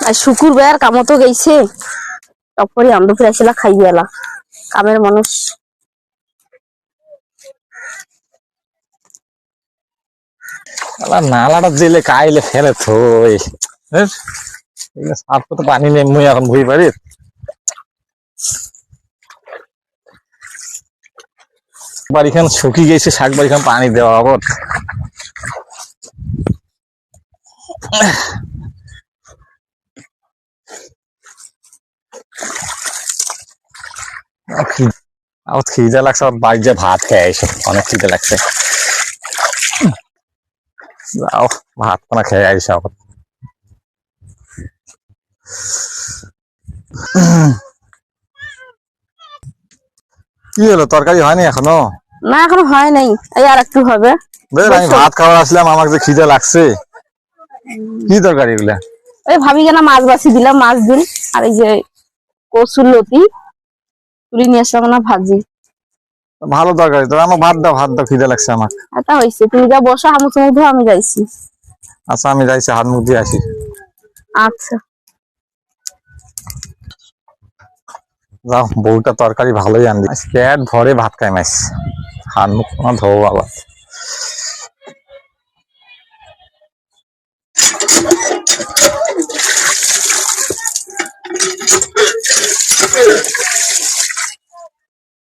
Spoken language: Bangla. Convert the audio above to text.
আর শুকুরবার কামতো গেছে তারপরে আমরা ফিরাইছিলা খাইয়ে এলা কামের মানুষ নালাটা জেলে কাইলে ফেলে থই সাপ তো পানি নেই মুই এখন ভুই পারি বাড়িখান শুকি গেছে শাক বাড়িখান পানি দেওয়া আবার খিদে লাগছে আর বাড়ি যে ভাত খেয়ে এসে অনেক খিদে লাগছে যাও ভাত খানা খেয়ে আইসে আবার কি হলো তরকারি হয়নি এখনো? না এখনো হয় নাই এই আর একটু হবে আমি ভাত খাওয়া আসলাম আমার যে খিদে লাগছে কি তরকারি এগুলা এই ভাবি কেনা মাছ বাছি দিলাম মাছ দিন আর এই যে কচুর লতি তুলি নিয়ে আসলাম না ভাজি ভালো তরকারি তো আমার ভাত দাও খিদে লাগছে আমার এটা হয়েছে তুমি যা বসো হামুচু মধ্যে আমি যাইছি আচ্ছা আমি যাইছি হাত মুখ দিয়ে আসি আচ্ছা যাও বউটা তরকারি ভালোই আনলি পেট ভরে ভাত খাই মাস হাত মুখ ধোবো আবার